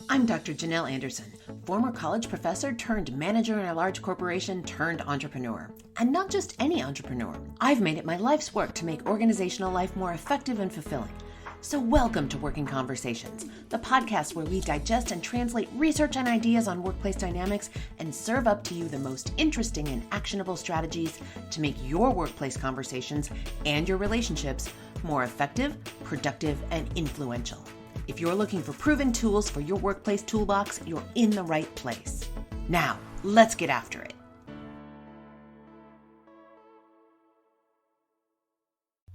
I'm Dr. Janel Anderson, former college professor turned manager in a large corporation turned entrepreneur. And not just any entrepreneur. I've made it my life's work to make organizational life more effective and fulfilling. So welcome to Working Conversations, the podcast where we digest and translate research and ideas on workplace dynamics and serve up to you the most interesting and actionable strategies to make your workplace conversations and your relationships more effective, productive, and influential. If you're looking for proven tools for your workplace toolbox, you're in the right place. Now, let's get after it.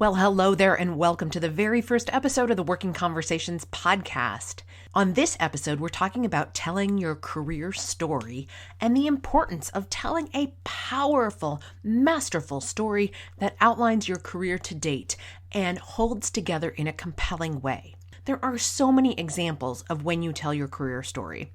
Well, hello there, and welcome to the very first episode of the Working Conversations podcast. On this episode, we're talking about telling your career story and the importance of telling a powerful, masterful story that outlines your career to date and holds together in a compelling way. There are so many examples of when you tell your career story.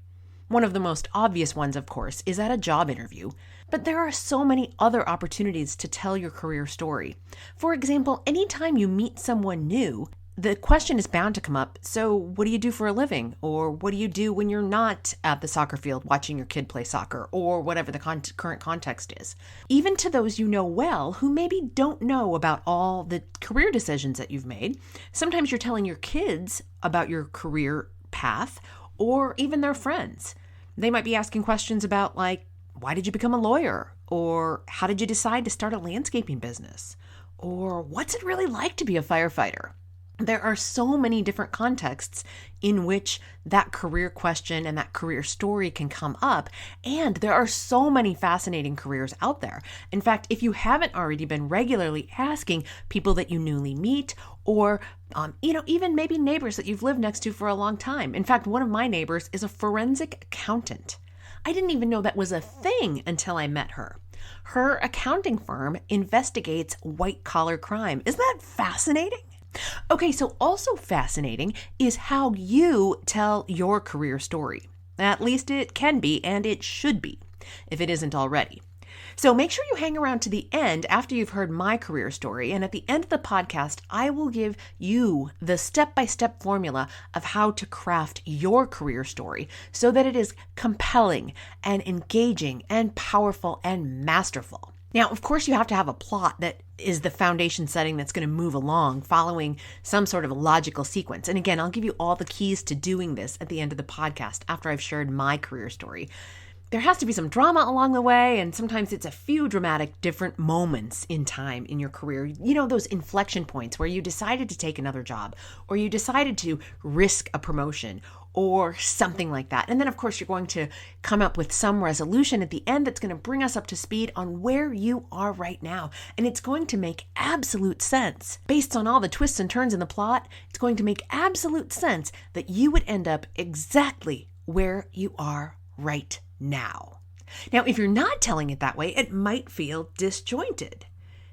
One of the most obvious ones, of course, is at a job interview, but there are so many other opportunities to tell your career story. For example, anytime you meet someone new, the question is bound to come up, so what do you do for a living? Or what do you do when you're not at the soccer field watching your kid play soccer? Or whatever the current context is. Even to those you know well who maybe don't know about all the career decisions that you've made, sometimes you're telling your kids about your career path or even their friends. They might be asking questions about like, why did you become a lawyer? Or how did you decide to start a landscaping business? Or what's it really like to be a firefighter? There are so many different contexts in which that career question and that career story can come up, and there are so many fascinating careers out there. In fact, if you haven't already been regularly asking people that you newly meet, or even maybe neighbors that you've lived next to for a long time. In fact, one of my neighbors is a forensic accountant. I didn't even know that was a thing until I met her. Her accounting firm investigates white-collar crime. Isn't that fascinating? Okay, so also fascinating is how you tell your career story. At least it can be, and it should be, if it isn't already. So make sure you hang around to the end after you've heard my career story, and at the end of the podcast, I will give you the step-by-step formula of how to craft your career story so that it is compelling and engaging and powerful and masterful. Now, of course, you have to have a plot that is the foundation setting that's going to move along following some sort of logical sequence. And again, I'll give you all the keys to doing this at the end of the podcast after I've shared my career story. There has to be some drama along the way, and sometimes it's a few dramatic different moments in time in your career. You know, those inflection points where you decided to take another job, or you decided to risk a promotion, or something like that. And then, of course, you're going to come up with some resolution at the end that's going to bring us up to speed on where you are right now. And it's going to make absolute sense. Based on all the twists and turns in the plot, it's going to make absolute sense that you would end up exactly where you are right now. Now, if you're not telling it that way, it might feel disjointed.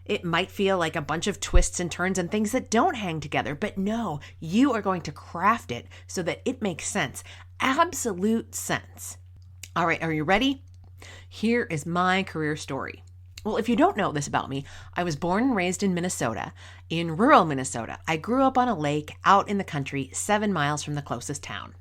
It might feel like a bunch of twists and turns and things that don't hang together, but no, you are going to craft it so that it makes sense. Absolute sense. All right, are you ready? Here is my career story. Well, if you don't know this about me, I was born and raised in Minnesota, in rural Minnesota. I grew up on a lake out in the country, 7 miles from the closest town.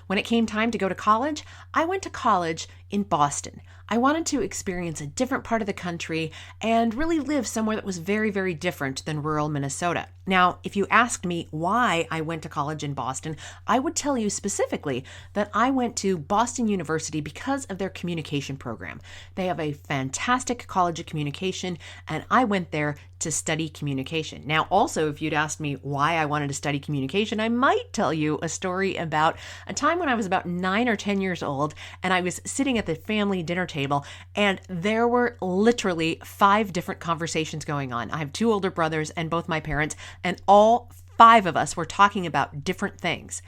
When it came time to go to college, I went to college in Boston. I wanted to experience a different part of the country and really live somewhere that was very, very different than rural Minnesota. Now, if you asked me why I went to college in Boston, I would tell you specifically that I went to Boston University because of their communication program. They have a fantastic college of communication, and I went there to study communication. Now, also, if you'd asked me why I wanted to study communication, I might tell you a story about a time when I was about 9 or 10 years old, and I was sitting at the family dinner table, and there were literally 5 different conversations going on. I have 2 older brothers and both my parents, and all 5 of us were talking about different things.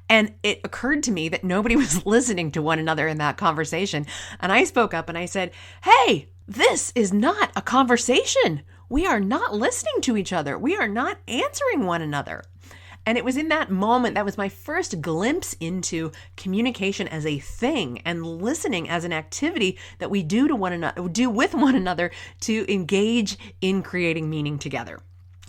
And it occurred to me that nobody was listening to one another in that conversation. And I spoke up and I said, "Hey, this is not a conversation. We are not listening to each other. We are not answering one another." And it was in that moment, that was my first glimpse into communication as a thing and listening as an activity that we do with one another to engage in creating meaning together.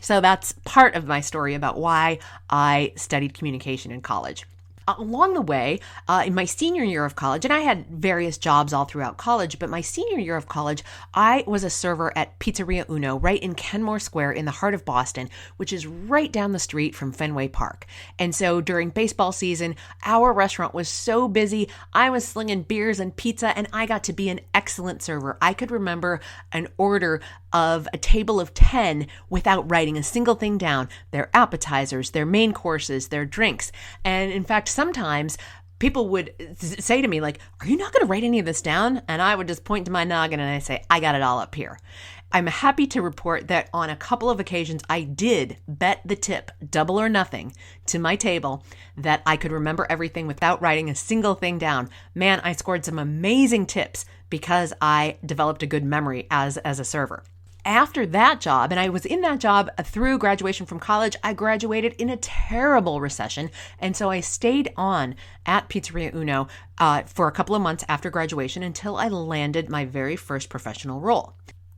So that's part of my story about why I studied communication in college. Along the way, in my senior year of college, and I had various jobs all throughout college, but my senior year of college, I was a server at Pizzeria Uno right in Kenmore Square in the heart of Boston, which is right down the street from Fenway Park. And so during baseball season, our restaurant was so busy, I was slinging beers and pizza, and I got to be an excellent server. I could remember an order of a table of 10 without writing a single thing down, their appetizers, their main courses, their drinks. And in fact, sometimes people would say to me, like, are you not going to write any of this down? And I would just point to my noggin and I say, I got it all up here. I'm happy to report that on a couple of occasions, I did bet the tip, double or nothing, to my table that I could remember everything without writing a single thing down. Man, I scored some amazing tips because I developed a good memory as a server. After that job, and I was in that job through graduation from college, I graduated in a terrible recession. And so I stayed on at Pizzeria Uno for a couple of months after graduation until I landed my very first professional role.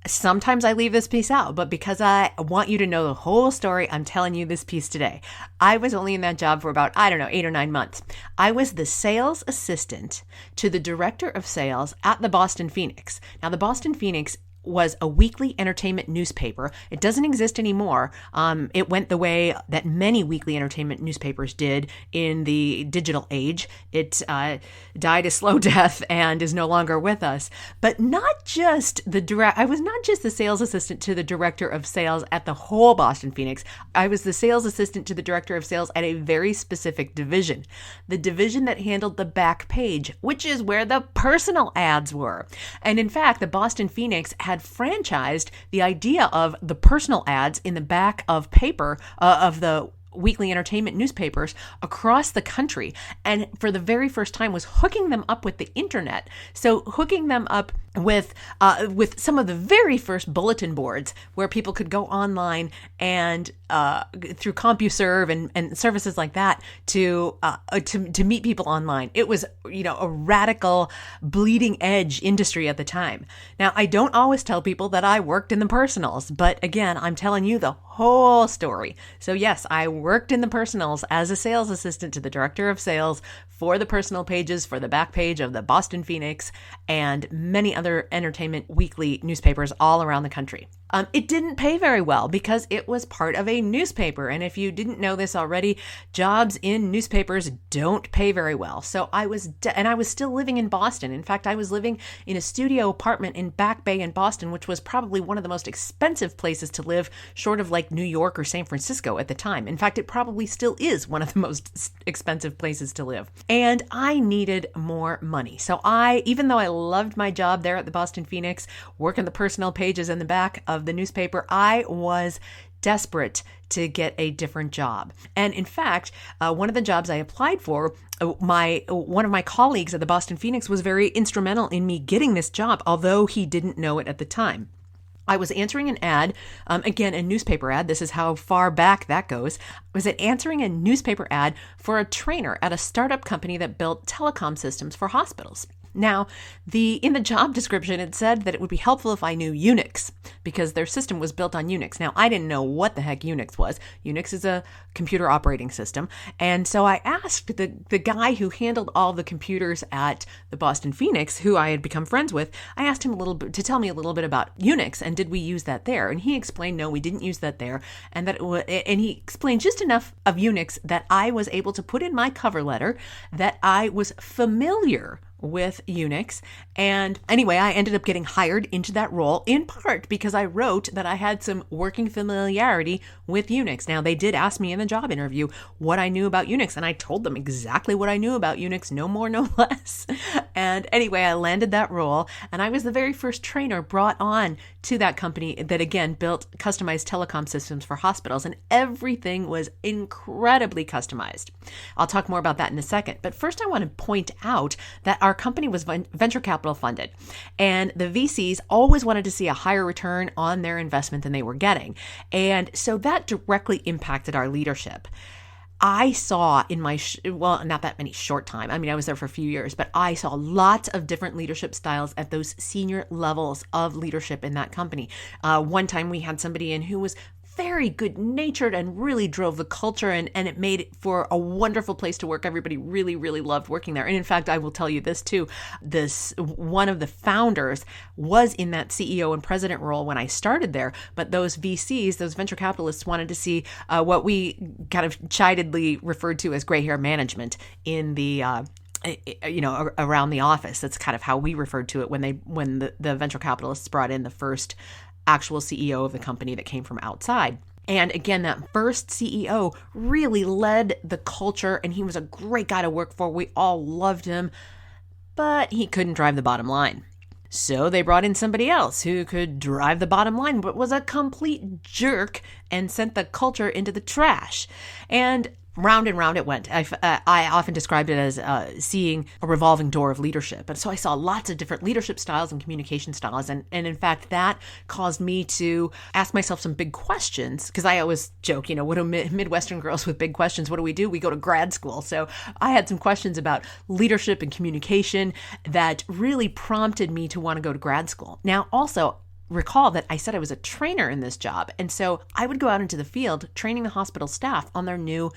Sometimes I leave this piece out, but because I want you to know the whole story, I'm telling you this piece today. I was only in that job for about, 8 or 9 months. I was the sales assistant to the director of sales at the Boston Phoenix. Now, the Boston Phoenix was a weekly entertainment newspaper. It doesn't exist anymore. It went the way that many weekly entertainment newspapers did in the digital age. It died a slow death and is no longer with us. But not just I was not just the sales assistant to the director of sales at the whole Boston Phoenix. I was the sales assistant to the director of sales at a very specific division. The division that handled the back page, which is where the personal ads were. And in fact, the Boston Phoenix had franchised the idea of the personal ads in the back of paper of the weekly entertainment newspapers across the country, and for the very first time was hooking them up with the internet. So hooking them up with some of the very first bulletin boards where people could go online and through CompuServe and services like that to meet people online. It was, a radical bleeding edge industry at the time. Now, I don't always tell people that I worked in the personals, but again, I'm telling you the whole story. So yes, I worked in the personals as a sales assistant to the director of sales for the personal pages, for the back page of the Boston Phoenix and many other entertainment weekly newspapers all around the country. It didn't pay very well because it was part of a newspaper. And if you didn't know this already, jobs in newspapers don't pay very well. So I was still living in Boston. In fact, I was living in a studio apartment in Back Bay in Boston, which was probably one of the most expensive places to live, short of like New York or San Francisco at the time. In fact, it probably still is one of the most expensive places to live. And I needed more money. So even though I loved my job there at the Boston Phoenix, working the personal pages in the back of the newspaper, I was desperate to get a different job. And in fact, one of the jobs I applied for, one of my colleagues at the Boston Phoenix was very instrumental in me getting this job, although he didn't know it at the time. I was answering an ad, again, a newspaper ad. This is how far back that goes. I was answering a newspaper ad for a trainer at a startup company that built telecom systems for hospitals. Now, in the job description, it said that it would be helpful if I knew Unix because their system was built on Unix. Now, I didn't know what the heck Unix was. Unix is a computer operating system. And so I asked the guy who handled all the computers at the Boston Phoenix, who I had become friends with, I asked him to tell me a little bit about Unix and did we use that there? And he explained, no, we didn't use that there. And and he explained just enough of Unix that I was able to put in my cover letter that I was familiar with Unix. And anyway, I ended up getting hired into that role in part because I wrote that I had some working familiarity with Unix. Now, they did ask me in the job interview what I knew about Unix, and I told them exactly what I knew about Unix, no more, no less. And anyway, I landed that role, and I was the very first trainer brought on to that company that, again, built customized telecom systems for hospitals, and everything was incredibly customized. I'll talk more about that in a second. But first, I want to point out that our company was venture capital funded, and the VCs always wanted to see a higher return on their investment than they were getting. And so that directly impacted our leadership. I saw in my, not that many short time. I mean, I was there for a few years, but I saw lots of different leadership styles at those senior levels of leadership in that company. One time we had somebody in who was very good natured and really drove the culture, and it made it for a wonderful place to work. Everybody really, really loved working there. And in fact, I will tell you this too, one of the founders was in that CEO and president role when I started there, but those VCs, those venture capitalists, wanted to see what we kind of chidedly referred to as gray hair management in the around the office. That's kind of how we referred to it when the venture capitalists brought in the first actual CEO of the company that came from outside. And again, that first CEO really led the culture, and he was a great guy to work for. We all loved him, but he couldn't drive the bottom line. So they brought in somebody else who could drive the bottom line, but was a complete jerk and sent the culture into the trash. And round and round it went. I often described it as seeing a revolving door of leadership. And so I saw lots of different leadership styles and communication styles. And in fact, that caused me to ask myself some big questions, because I always joke, what do Midwestern girls with big questions, what do? We go to grad school. So I had some questions about leadership and communication that really prompted me to want to go to grad school. Now, also, recall that I said I was a trainer in this job. And so I would go out into the field training the hospital staff on their new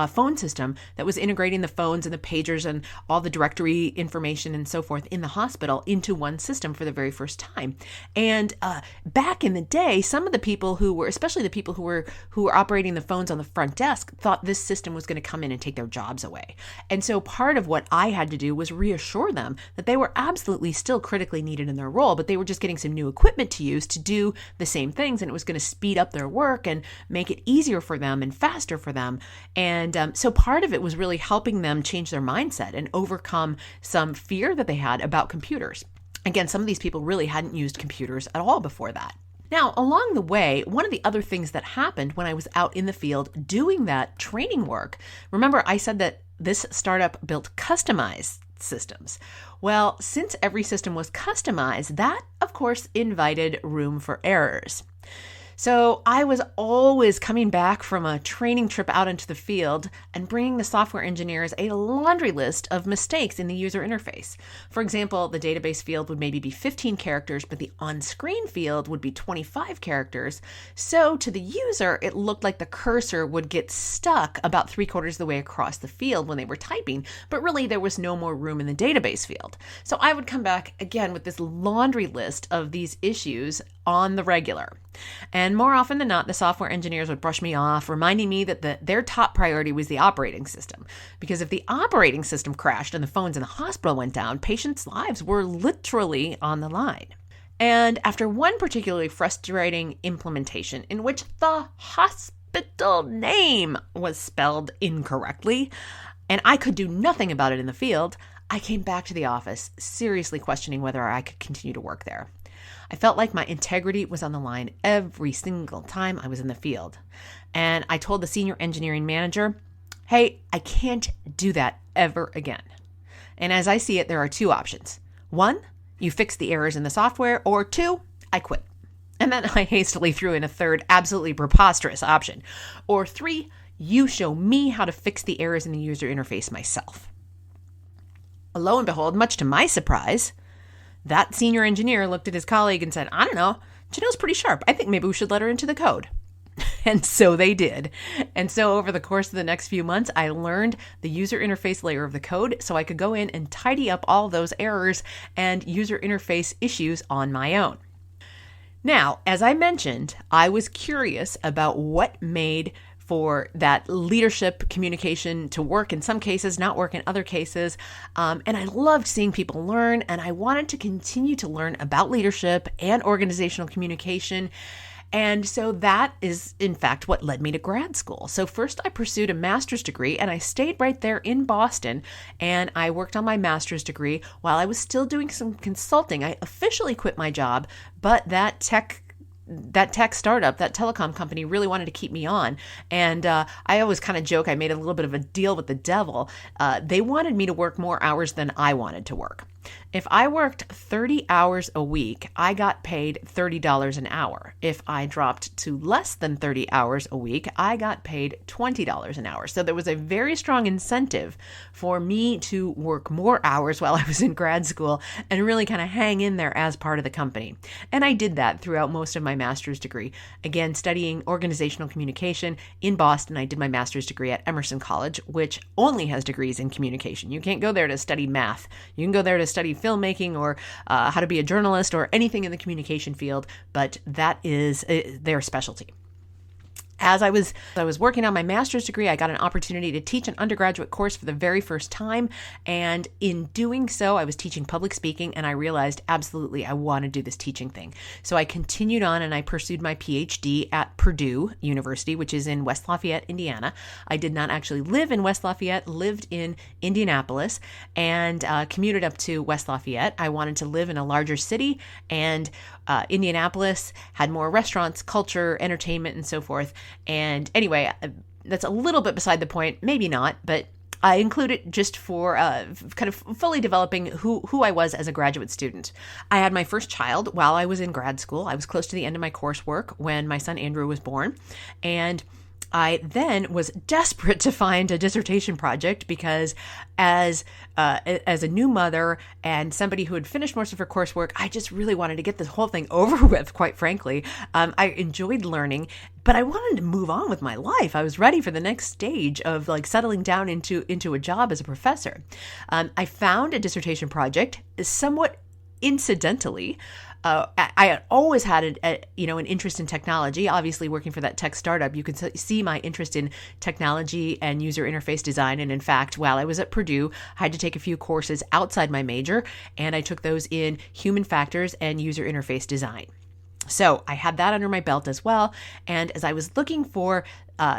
phone system that was integrating the phones and the pagers and all the directory information and so forth in the hospital into one system for the very first time. And back in the day, some of the people especially the people who were operating the phones on the front desk, thought this system was going to come in and take their jobs away. And so part of what I had to do was reassure them that they were absolutely still critically needed in their role, but they were just getting some new equipment to use to do the same things, and it was going to speed up their work and make it easier for them and faster for them. And so part of it was really helping them change their mindset and overcome some fear that they had about computers. Again, some of these people really hadn't used computers at all before that. Now, along the way, one of the other things that happened when I was out in the field doing that training work, remember I said that this startup built customized systems. Well, since every system was customized, that, of course, invited room for errors. So I was always coming back from a training trip out into the field and bringing the software engineers a laundry list of mistakes in the user interface. For example, the database field would maybe be 15 characters, but the on-screen field would be 25 characters. So to the user, it looked like the cursor would get stuck about 3/4 of the way across the field when they were typing, but really there was no more room in the database field. So I would come back again with this laundry list of these issues on the regular. And more often than not, the software engineers would brush me off, reminding me that their top priority was the operating system. Because if the operating system crashed and the phones in the hospital went down, patients' lives were literally on the line. And after one particularly frustrating implementation in which the hospital name was spelled incorrectly, and I could do nothing about it in the field, I came back to the office seriously questioning whether I could continue to work there. I felt like my integrity was on the line every single time I was in the field. And I told the senior engineering manager, hey, I can't do that ever again. And as I see it, there are two options. One, you fix the errors in the software, or two, I quit. And then I hastily threw in a third, absolutely preposterous option. Or three, you show me how to fix the errors in the user interface myself. Lo and behold, much to my surprise, that senior engineer looked at his colleague and said, I don't know, Janel's pretty sharp. I think maybe we should let her into the code. And so they did. And so over the course of the next few months, I learned the user interface layer of the code so I could go in and tidy up all those errors and user interface issues on my own. Now, as I mentioned, I was curious about what made for that leadership communication to work in some cases, not work in other cases. And I loved seeing people learn, and I wanted to continue to learn about leadership and organizational communication. And so that is, in fact, what led me to grad school. So first I pursued a master's degree, and I stayed right there in Boston, and I worked on my master's degree while I was still doing some consulting. I officially quit my job, but that tech startup, that telecom company, really wanted to keep me on. And I always kind of joke, I made a little bit of a deal with the devil. They wanted me to work more hours than I wanted to work. If I worked 30 hours a week, I got paid $30 an hour. If I dropped to less than 30 hours a week, I got paid $20 an hour. So there was a very strong incentive for me to work more hours while I was in grad school and really kind of hang in there as part of the company. And I did that throughout most of my master's degree. Again, studying organizational communication in Boston, I did my master's degree at Emerson College, which only has degrees in communication. You can't go there to study math. You can go there to study filmmaking or how to be a journalist or anything in the communication field, but that is their specialty. As I was working on my master's degree, I got an opportunity to teach an undergraduate course for the very first time. And in doing so, I was teaching public speaking, and I realized absolutely I want to do this teaching thing. So I continued on and I pursued my PhD at Purdue University, which is in West Lafayette, Indiana. I did not actually live in West Lafayette, lived in Indianapolis, and commuted up to West Lafayette. I wanted to live in a larger city, and Indianapolis had more restaurants, culture, entertainment, and so forth. And anyway, that's a little bit beside the point, maybe not, but I include it just for kind of fully developing who I was as a graduate student. I had my first child while I was in grad school. I was close to the end of my coursework when my son Andrew was born, and I then was desperate to find a dissertation project because as a new mother and somebody who had finished most of her coursework, I just really wanted to get this whole thing over with, quite frankly. I enjoyed learning, but I wanted to move on with my life. I was ready for the next stage of like settling down into a job as a professor. I found a dissertation project somewhat incidentally. I had always had an interest in technology. Obviously, working for that tech startup, you can see my interest in technology and user interface design. And in fact, while I was at Purdue, I had to take a few courses outside my major, and I took those in human factors and user interface design. So I had that under my belt as well. And as I was looking for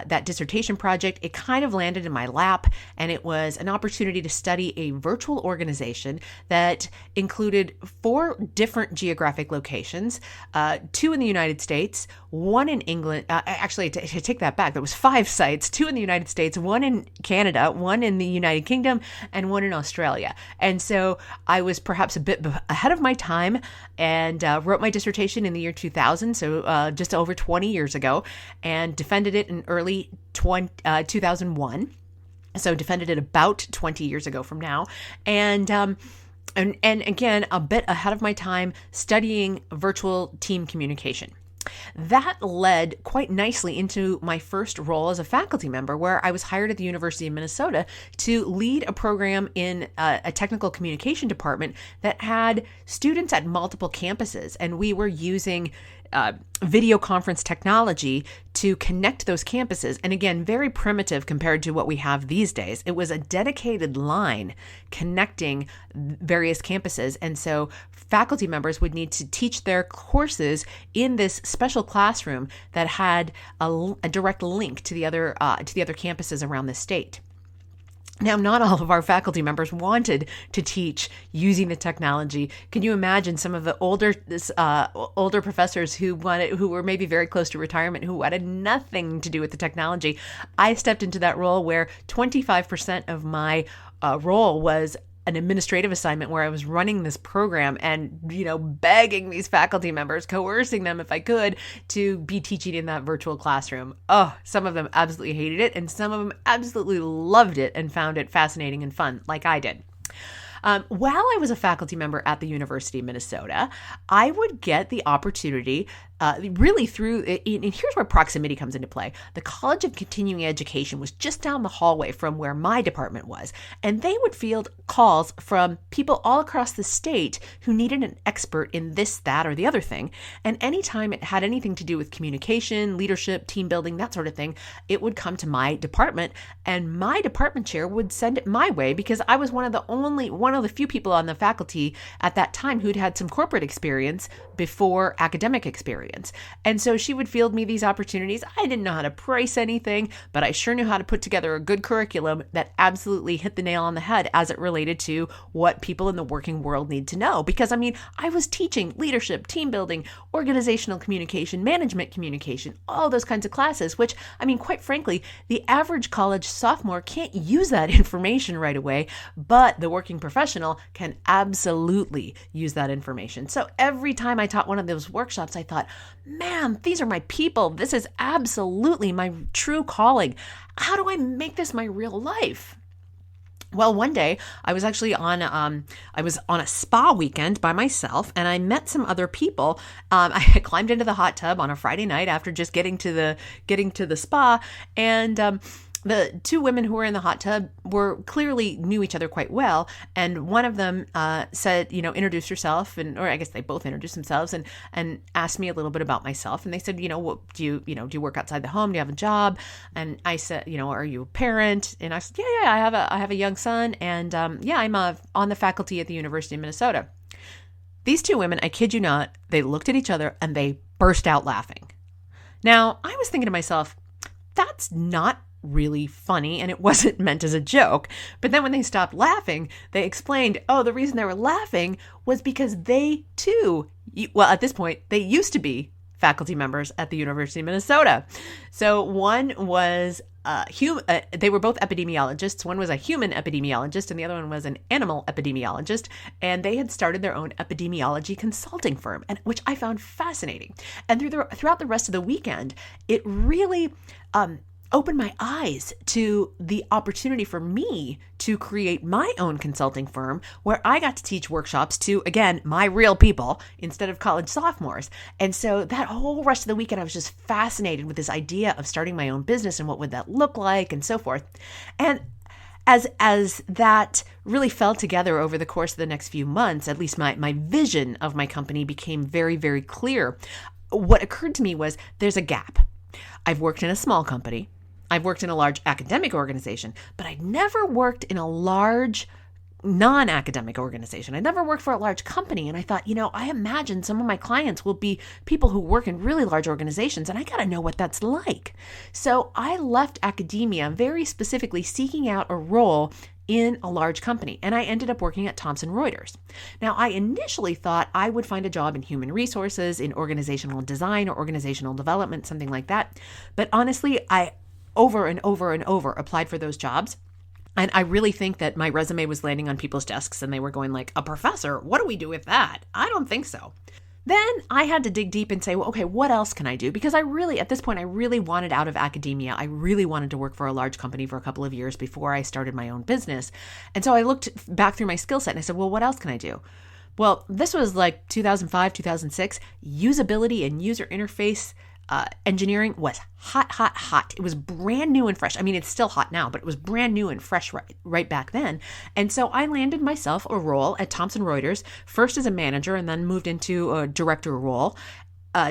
that dissertation project, it kind of landed in my lap, and it was an opportunity to study a virtual organization that included 4 different geographic locations, 2 in the United States, 1 in England. Actually, to take that back, there was 5 sites, 2 in the United States, 1 in Canada, 1 in the United Kingdom, and 1 in Australia. And so I was perhaps a bit ahead of my time and wrote my dissertation in the year 2000, so just over 20 years ago, and defended it in early 2001. So defended it about 20 years ago from now. And again, a bit ahead of my time studying virtual team communication. That led quite nicely into my first role as a faculty member, where I was hired at the University of Minnesota to lead a program in a technical communication department that had students at multiple campuses. And we were using video conference technology to connect those campuses. And again, very primitive compared to what we have these days. It was a dedicated line connecting various campuses. And so faculty members would need to teach their courses in this special classroom that had a direct link to the other campuses around the state. Now, not all of our faculty members wanted to teach using the technology. Can you imagine some of the older professors who were maybe very close to retirement, who wanted nothing to do with the technology? I stepped into that role where 25% of my role was an administrative assignment where I was running this program and, begging these faculty members, coercing them if I could, to be teaching in that virtual classroom. Oh, some of them absolutely hated it, and some of them absolutely loved it and found it fascinating and fun, like I did. While I was a faculty member at the University of Minnesota, I would get the opportunity really through, and here's where proximity comes into play. The College of Continuing Education was just down the hallway from where my department was, and they would field calls from people all across the state who needed an expert in this, that, or the other thing. And anytime it had anything to do with communication, leadership, team building, that sort of thing, it would come to my department, and my department chair would send it my way because I was one of the few people on the faculty at that time who'd had some corporate experience before academic experience. experience. And so she would field me these opportunities. I didn't know how to price anything, but I sure knew how to put together a good curriculum that absolutely hit the nail on the head as it related to what people in the working world need to know. Because I was teaching leadership, team building, organizational communication, management communication, all those kinds of classes, which, quite frankly, the average college sophomore can't use that information right away, but the working professional can absolutely use that information. So every time I taught one of those workshops, I thought, man, these are my people. This is absolutely my true calling. How do I make this my real life? Well, one day I was actually on a spa weekend by myself, and I met some other people. I climbed into the hot tub on a Friday night after just getting to the spa, and the two women who were in the hot tub clearly knew each other quite well. And one of them said, introduce yourself. Or I guess they both introduced themselves and asked me a little bit about myself. And they said, what do you work outside the home? Do you have a job? And I said, are you a parent? And I said, yeah, I have a young son. And I'm on the faculty at the University of Minnesota. These two women, I kid you not, they looked at each other and they burst out laughing. Now, I was thinking to myself, that's not really funny, and it wasn't meant as a joke. But then when they stopped laughing, they explained, the reason they were laughing was because they too, at this point, they used to be faculty members at the University of Minnesota. So one was they were both epidemiologists. One was a human epidemiologist and the other one was an animal epidemiologist. And they had started their own epidemiology consulting firm, and which I found fascinating. And throughout the rest of the weekend, it really opened my eyes to the opportunity for me to create my own consulting firm where I got to teach workshops to, again, my real people instead of college sophomores. And so that whole rest of the weekend, I was just fascinated with this idea of starting my own business and what would that look like and so forth. And as that really fell together over the course of the next few months, at least my vision of my company became very, very clear. What occurred to me was there's a gap. I've worked in a small company. I've worked in a large academic organization, but I'd never worked in a large non-academic organization. I never worked for a large company. And I thought, I imagine some of my clients will be people who work in really large organizations, and I got to know what that's like. So I left academia very specifically seeking out a role in a large company, and I ended up working at Thomson Reuters. Now, I initially thought I would find a job in human resources, in organizational design or organizational development, something like that. But honestly, I over and over and over applied for those jobs. And I really think that my resume was landing on people's desks and they were going like, a professor, what do we do with that? I don't think so. Then I had to dig deep and say, well, okay, what else can I do? Because at this point, I really wanted out of academia. I really wanted to work for a large company for a couple of years before I started my own business. And so I looked back through my skill set and I said, well, what else can I do? Well, this was like 2005, 2006. Usability and user interface engineering was hot. It was brand new and fresh. It's still hot now, but it was brand new and fresh right back then. And so I landed myself a role at Thomson Reuters, first as a manager and then moved into a director role,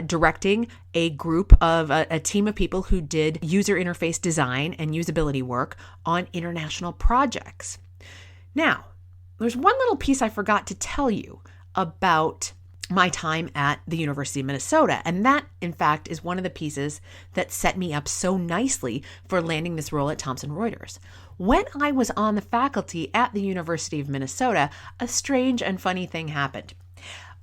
directing a group of a team of people who did user interface design and usability work on international projects. Now, there's one little piece I forgot to tell you about my time at the University of Minnesota. And that, in fact, is one of the pieces that set me up so nicely for landing this role at Thomson Reuters. When I was on the faculty at the University of Minnesota, a strange and funny thing happened.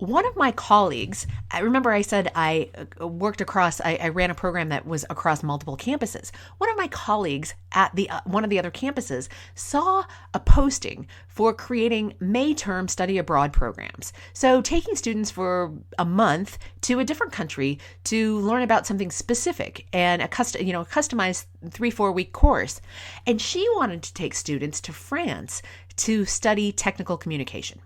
One of my colleagues, I remember I said I ran a program that was across multiple campuses. One of my colleagues at one of the other campuses saw a posting for creating May term study abroad programs. So taking students for a month to a different country to learn about something specific and a customized 3-4 week course. And she wanted to take students to France to study technical communication.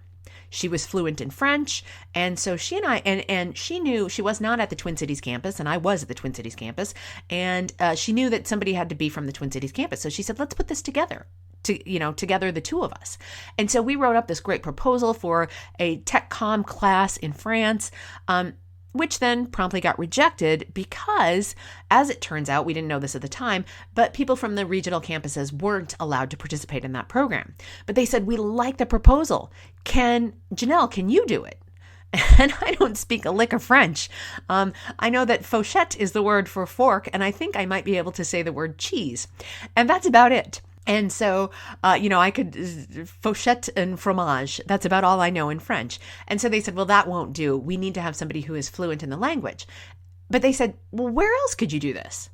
She was fluent in French, and so she and I, and she knew she was not at the Twin Cities campus, and I was at the Twin Cities campus, and she knew that somebody had to be from the Twin Cities campus. So she said, let's put this together, together the two of us. And so we wrote up this great proposal for a tech comm class in France, which then promptly got rejected because, as it turns out, we didn't know this at the time, but people from the regional campuses weren't allowed to participate in that program. But they said, we like the proposal. Janelle, can you do it? And I don't speak a lick of French. I know that fourchette is the word for fork, and I think I might be able to say the word cheese. And that's about it. And so, I could fourchette and fromage. That's about all I know in French. And so they said, well, that won't do. We need to have somebody who is fluent in the language. But they said, well, where else could you do this?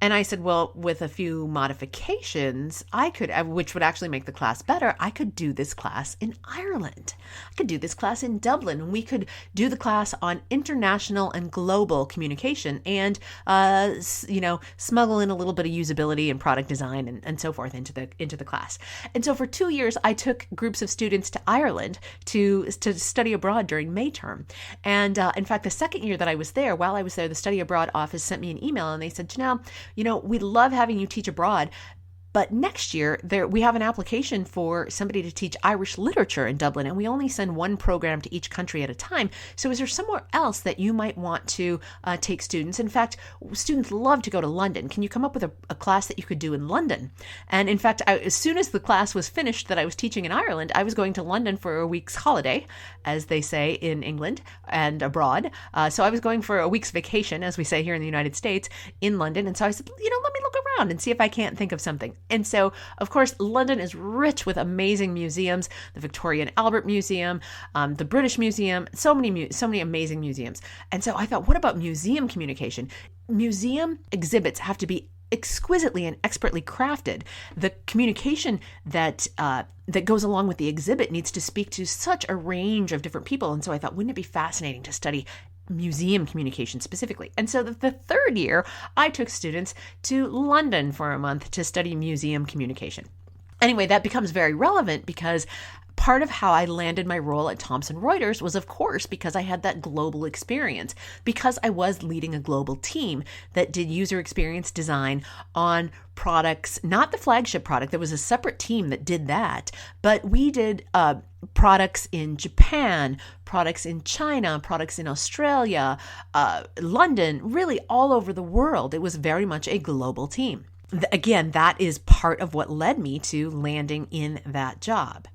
And I said, well, with a few modifications, I could, which would actually make the class better, I could do this class in Ireland. I could do this class in Dublin. And we could do the class on international and global communication and, smuggle in a little bit of usability and product design and so forth into the class. And so for 2 years, I took groups of students to Ireland to study abroad during May term. And in fact, the second year that I was there, while I was there, the study abroad office sent me an email and they said, Janel, we love having you teach abroad, but next year we have an application for somebody to teach Irish literature in Dublin, and we only send one program to each country at a time. So is there somewhere else that you might want to take students? In fact, students love to go to London. Can you come up with a class that you could do in London? And in fact, as soon as the class was finished that I was teaching in Ireland, I was going to London for a week's holiday, as they say in England and abroad. So I was going for a week's vacation, as we say here in the United States, in London. And so I said, let me look around and see if I can't think of something. And so, of course, London is rich with amazing museums, the Victoria and Albert Museum, the British Museum, so many amazing museums. And so I thought, what about museum communication? Museum exhibits have to be exquisitely and expertly crafted. The communication that goes along with the exhibit needs to speak to such a range of different people. And so I thought, wouldn't it be fascinating to study museum communication specifically? And so the third year, I took students to London for a month to study museum communication. Anyway, that becomes very relevant because part of how I landed my role at Thomson Reuters was, of course, because I had that global experience, because I was leading a global team that did user experience design on products, not the flagship product. There was a separate team that did that, but we did products in Japan, products in China, products in Australia, London, really all over the world. It was very much a global team. Again, that is part of what led me to landing in that job.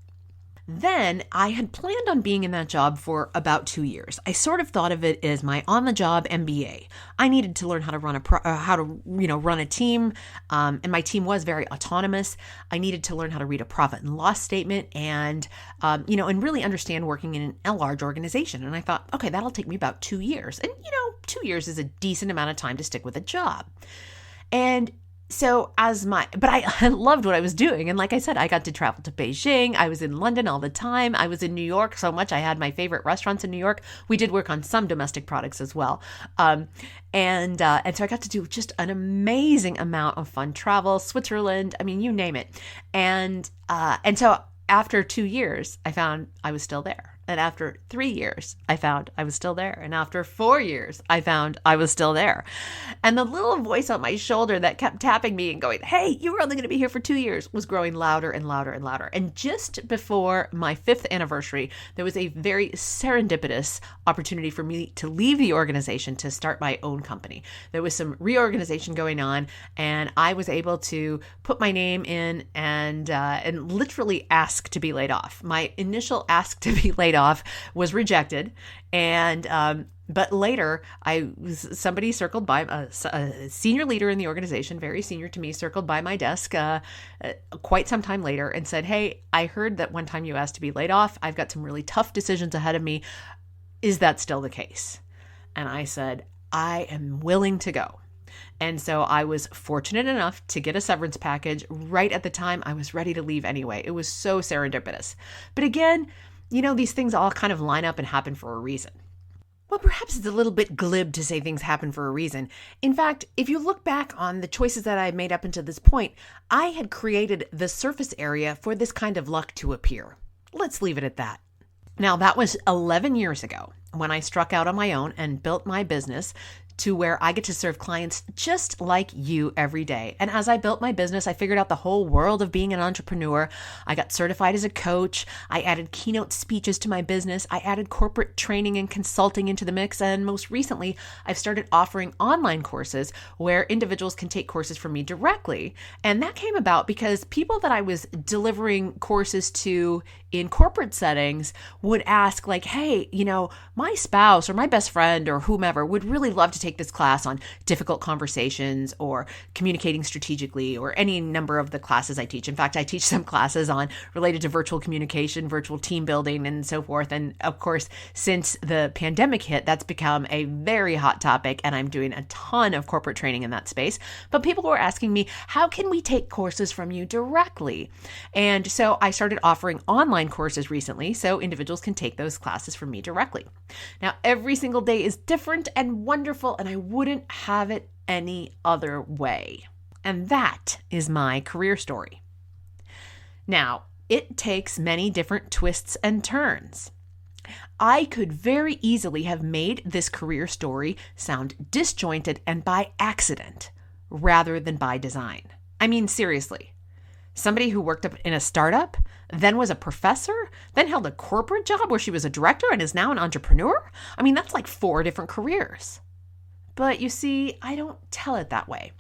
Then I had planned on being in that job for about 2 years. I sort of thought of it as my on-the-job MBA. I needed to learn how to run a team, and my team was very autonomous. I needed to learn how to read a profit and loss statement, and really understand working in a large organization. And I thought, okay, that'll take me about 2 years, and 2 years is a decent amount of time to stick with a job. And so but I loved what I was doing. And like I said, I got to travel to Beijing. I was in London all the time. I was in New York so much. I had my favorite restaurants in New York. We did work on some domestic products as well. And so I got to do just an amazing amount of fun travel, Switzerland, you name it. And so after 2 years, I found I was still there. And after 3 years, I found I was still there. And after 4 years, I found I was still there. And the little voice on my shoulder that kept tapping me and going, hey, you were only going to be here for 2 years, was growing louder and louder and louder. And just before my 5th anniversary, there was a very serendipitous opportunity for me to leave the organization to start my own company. There was some reorganization going on, and I was able to put my name in and literally ask to be laid off. My initial ask to be laid off was rejected, and but later somebody circled by, a senior leader in the organization, very senior to me, circled by my desk quite some time later and said, hey, I heard that one time you asked to be laid off. I've got some really tough decisions ahead of me. Is that still the case? And I said, I am willing to go. And so I was fortunate enough to get a severance package right at the time I was ready to leave anyway. It was so serendipitous. But again, these things all kind of line up and happen for a reason. Well, perhaps it's a little bit glib to say things happen for a reason. In fact, if you look back on the choices that I made up until this point, I had created the surface area for this kind of luck to appear. Let's leave it at that. Now, that was 11 years ago when I struck out on my own and built my business to where I get to serve clients just like you every day. And as I built my business, I figured out the whole world of being an entrepreneur. I got certified as a coach. I added keynote speeches to my business. I added corporate training and consulting into the mix. And most recently, I've started offering online courses where individuals can take courses from me directly. And that came about because people that I was delivering courses to in corporate settings would ask like, hey, my spouse or my best friend or whomever would really love to take this class on difficult conversations or communicating strategically or any number of the classes I teach. In fact, I teach some classes on related to virtual communication, virtual team building, and so forth. And of course, since the pandemic hit, that's become a very hot topic, and I'm doing a ton of corporate training in that space. But people were asking me, how can we take courses from you directly? And so I started offering online courses recently so individuals can take those classes from me directly. Now, every single day is different and wonderful, and I wouldn't have it any other way. And that is my career story. Now, it takes many different twists and turns. I could very easily have made this career story sound disjointed and by accident rather than by design. I mean, seriously. Somebody who worked up in a startup, then was a professor, then held a corporate job where she was a director and is now an entrepreneur? I mean, that's like 4 different careers. But you see, I don't tell it that way.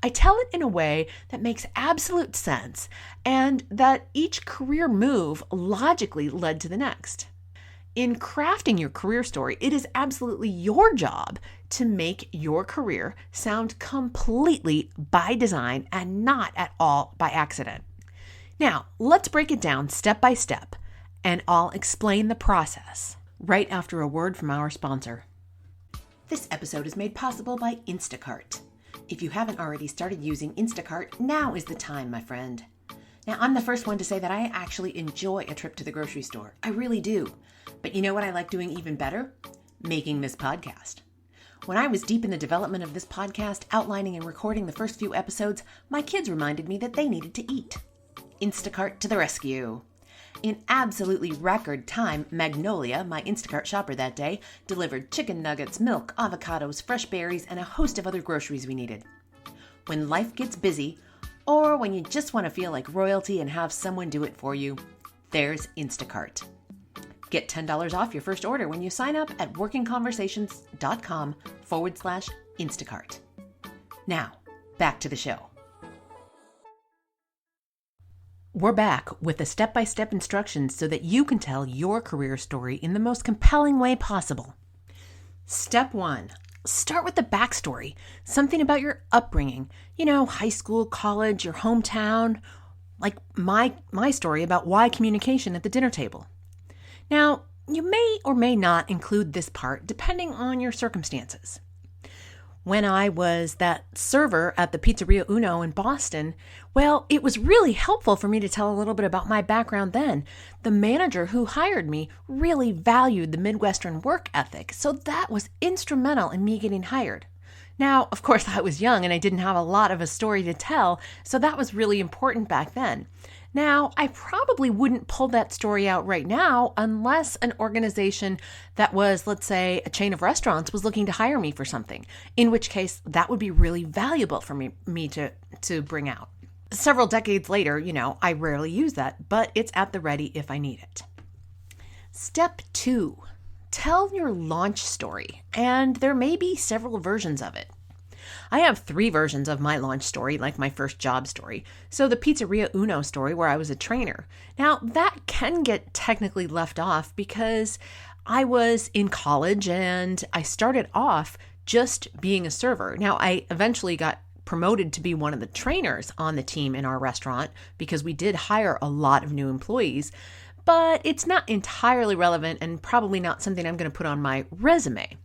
I tell it in a way that makes absolute sense and that each career move logically led to the next. In crafting your career story, it is absolutely your job to make your career sound completely by design and not at all by accident. Now, let's break it down step by step, and I'll explain the process right after a word from our sponsor. This episode is made possible by Instacart. If you haven't already started using Instacart, now is the time, my friend. Now, I'm the first one to say that I actually enjoy a trip to the grocery store. I really do. But you know what I like doing even better? Making this podcast. When I was deep in the development of this podcast, outlining and recording the first few episodes, my kids reminded me that they needed to eat. Instacart to the rescue. In absolutely record time, Magnolia, my Instacart shopper that day, delivered chicken nuggets, milk, avocados, fresh berries, and a host of other groceries we needed. When life gets busy, or when you just want to feel like royalty and have someone do it for you, there's Instacart. Get $10 off your first order when you sign up at workingconversations.com/Instacart. Now, back to the show. We're back with the step-by-step instructions so that you can tell your career story in the most compelling way possible. Step 1. Start with the backstory, something about your upbringing, high school, college, your hometown, like my story about why communication at the dinner table. Now, you may or may not include this part depending on your circumstances. When I was that server at the Pizzeria Uno in Boston, well, it was really helpful for me to tell a little bit about my background then. The manager who hired me really valued the Midwestern work ethic, so that was instrumental in me getting hired. Now, of course, I was young and I didn't have a lot of a story to tell, so that was really important back then. Now, I probably wouldn't pull that story out right now unless an organization that was, let's say, a chain of restaurants was looking to hire me for something, in which case that would be really valuable for me to bring out. Several decades later, I rarely use that, but it's at the ready if I need it. Step 2, tell your launch story, and there may be several versions of it. I have 3 versions of my launch story, like my first job story. So the Pizzeria Uno story where I was a trainer. Now that can get technically left off because I was in college and I started off just being a server. Now I eventually got promoted to be one of the trainers on the team in our restaurant because we did hire a lot of new employees, but it's not entirely relevant and probably not something I'm going to put on my resume.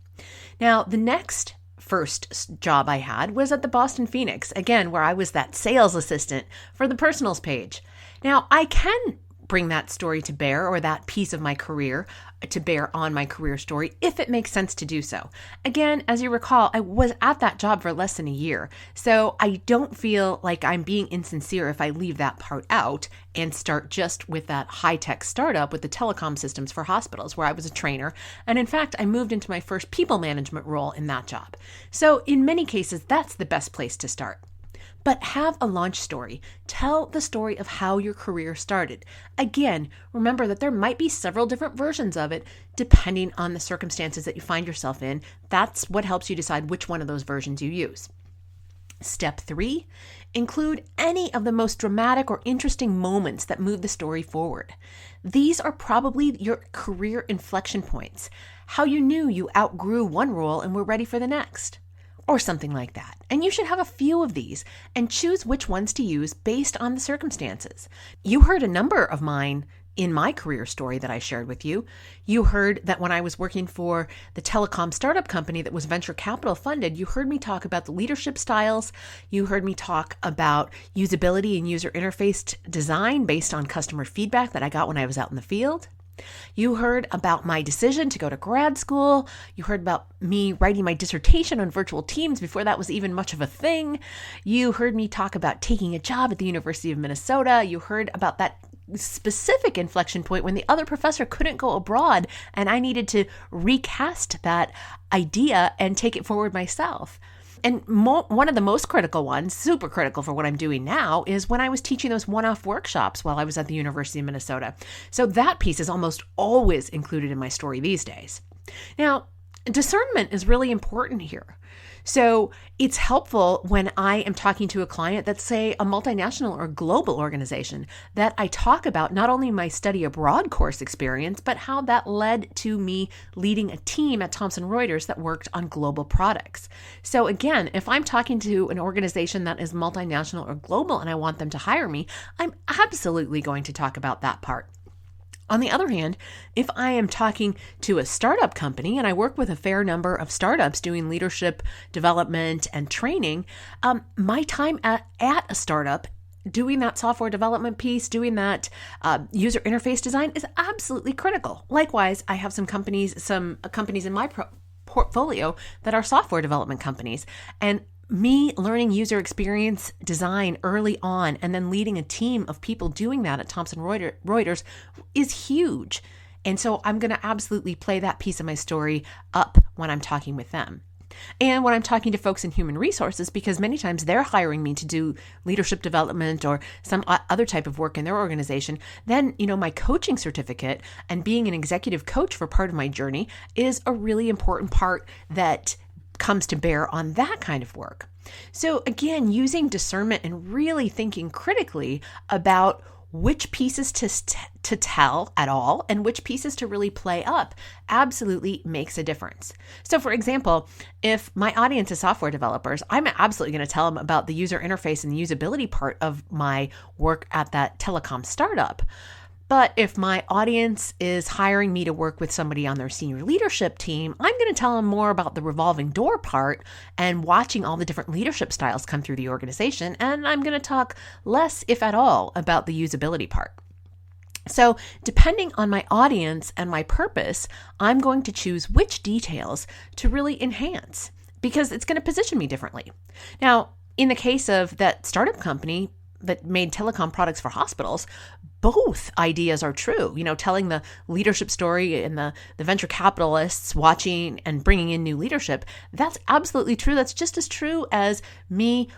Now the next first job I had was at the Boston Phoenix, again, where I was that sales assistant for the personals page. Now, I can bring that story to bear, or that piece of my career to bear on my career story if it makes sense to do so. Again, as you recall, I was at that job for less than a year, so I don't feel like I'm being insincere if I leave that part out and start just with that high-tech startup with the telecom systems for hospitals where I was a trainer. And in fact, I moved into my first people management role in that job. So in many cases, that's the best place to start. But have a launch story. Tell the story of how your career started. Again, remember that there might be several different versions of it depending on the circumstances that you find yourself in. That's what helps you decide which one of those versions you use. Step 3, include any of the most dramatic or interesting moments that move the story forward. These are probably your career inflection points, how you knew you outgrew one role and were ready for the next, or something like that. And you should have a few of these and choose which ones to use based on the circumstances. You heard a number of mine in my career story that I shared with you. You heard that when I was working for the telecom startup company that was venture capital funded, you heard me talk about the leadership styles. You heard me talk about usability and user interface design based on customer feedback that I got when I was out in the field. You heard about my decision to go to grad school. You heard about me writing my dissertation on virtual teams before that was even much of a thing. You heard me talk about taking a job at the University of Minnesota. You heard about that specific inflection point when the other professor couldn't go abroad and I needed to recast that idea and take it forward myself. And one of the most critical ones, super critical for what I'm doing now, is when I was teaching those one-off workshops while I was at the University of Minnesota. So that piece is almost always included in my story these days. Now, discernment is really important here. So it's helpful when I am talking to a client that's, say, a multinational or global organization, that I talk about not only my study abroad course experience, but how that led to me leading a team at Thomson Reuters that worked on global products. So again, if I'm talking to an organization that is multinational or global and I want them to hire me, I'm absolutely going to talk about that part. On the other hand, if I am talking to a startup company, and I work with a fair number of startups doing leadership development and training, my time at a startup doing that software development piece, doing that user interface design is absolutely critical. Likewise, I have some companies in my portfolio that are software development companies, and me learning user experience design early on and then leading a team of people doing that at Thomson Reuters is huge. And so I'm going to absolutely play that piece of my story up when I'm talking with them. And when I'm talking to folks in human resources, because many times they're hiring me to do leadership development or some other type of work in their organization, then, my coaching certificate and being an executive coach for part of my journey is a really important part that comes to bear on that kind of work. So again, using discernment and really thinking critically about which pieces to tell at all and which pieces to really play up absolutely makes a difference. So for example, if my audience is software developers, I'm absolutely going to tell them about the user interface and the usability part of my work at that telecom startup. But if my audience is hiring me to work with somebody on their senior leadership team, I'm going to tell them more about the revolving door part and watching all the different leadership styles come through the organization. And I'm going to talk less, if at all, about the usability part. So depending on my audience and my purpose, I'm going to choose which details to really enhance because it's going to position me differently. Now, in the case of that startup company that made telecom products for hospitals, both ideas are true. Telling the leadership story and the venture capitalists watching and bringing in new leadership, that's absolutely true. That's just as true as me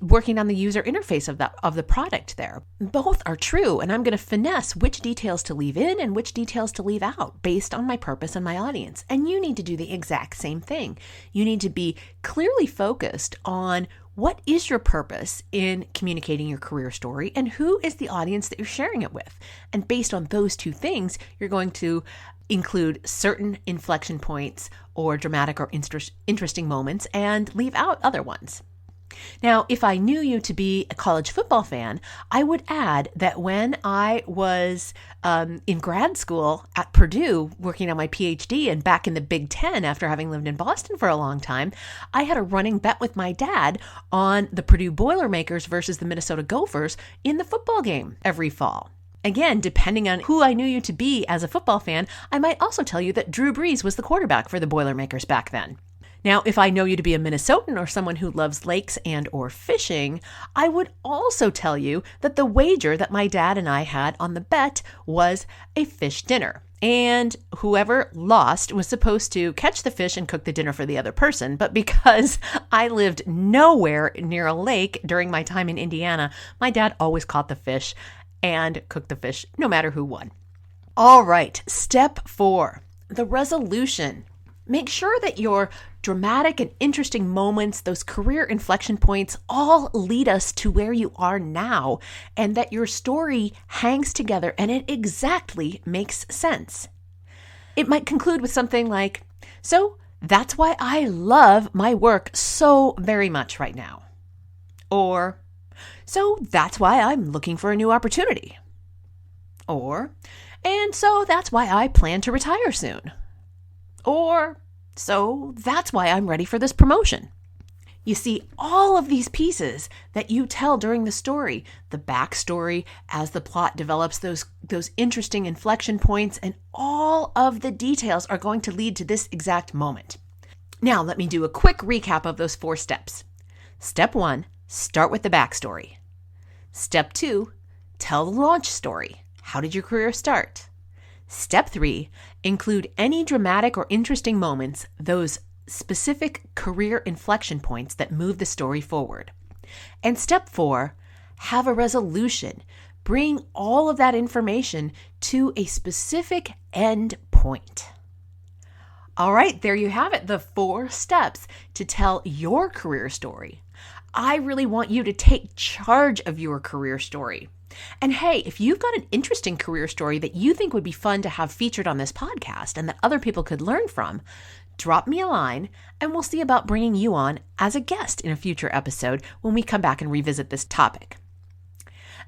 working on the user interface of the product there. Both are true, and I'm going to finesse which details to leave in and which details to leave out based on my purpose and my audience. And you need to do the exact same thing. You need to be clearly focused on what is your purpose in communicating your career story and who is the audience that you're sharing it with. And based on those two things, you're going to include certain inflection points or dramatic or interesting moments and leave out other ones. Now, if I knew you to be a college football fan, I would add that when I was in grad school at Purdue working on my PhD and back in the Big Ten after having lived in Boston for a long time, I had a running bet with my dad on the Purdue Boilermakers versus the Minnesota Gophers in the football game every fall. Again, depending on who I knew you to be as a football fan, I might also tell you that Drew Brees was the quarterback for the Boilermakers back then. Now, if I know you to be a Minnesotan or someone who loves lakes and or fishing, I would also tell you that the wager that my dad and I had on the bet was a fish dinner. And whoever lost was supposed to catch the fish and cook the dinner for the other person. But because I lived nowhere near a lake during my time in Indiana, my dad always caught the fish and cooked the fish no matter who won. All right, step 4, the resolution. Make sure that your dramatic and interesting moments, those career inflection points, all lead us to where you are now, and that your story hangs together and it exactly makes sense. It might conclude with something like, so that's why I love my work so very much right now. Or, so that's why I'm looking for a new opportunity. Or, and so that's why I plan to retire soon. Or, so that's why I'm ready for this promotion. You see, all of these pieces that you tell during the story, the backstory as the plot develops, those interesting inflection points, and all of the details are going to lead to this exact moment. Now, let me do a quick recap of those 4 steps. Step 1, start with the backstory. Step 2, tell the launch story. How did your career start? Step 3, include any dramatic or interesting moments, those specific career inflection points that move the story forward. And step 4, have a resolution. Bring all of that information to a specific end point. All right, there you have it, the 4 steps to tell your career story. I really want you to take charge of your career story. And hey, if you've got an interesting career story that you think would be fun to have featured on this podcast and that other people could learn from, drop me a line and we'll see about bringing you on as a guest in a future episode when we come back and revisit this topic.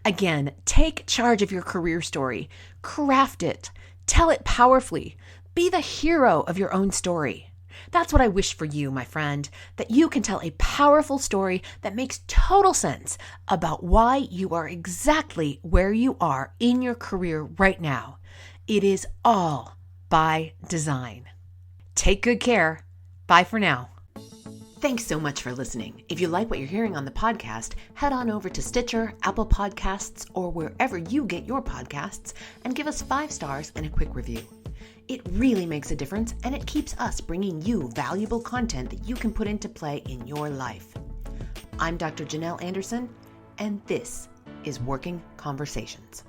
Again, take charge of your career story, craft it, tell it powerfully, be the hero of your own story. That's what I wish for you, my friend, that you can tell a powerful story that makes total sense about why you are exactly where you are in your career right now. It is all by design. Take good care. Bye for now. Thanks so much for listening. If you like what you're hearing on the podcast, head on over to Stitcher, Apple Podcasts, or wherever you get your podcasts and give us 5 stars and a quick review. It really makes a difference, and it keeps us bringing you valuable content that you can put into play in your life. I'm Dr. Janel Anderson, and this is Working Conversations.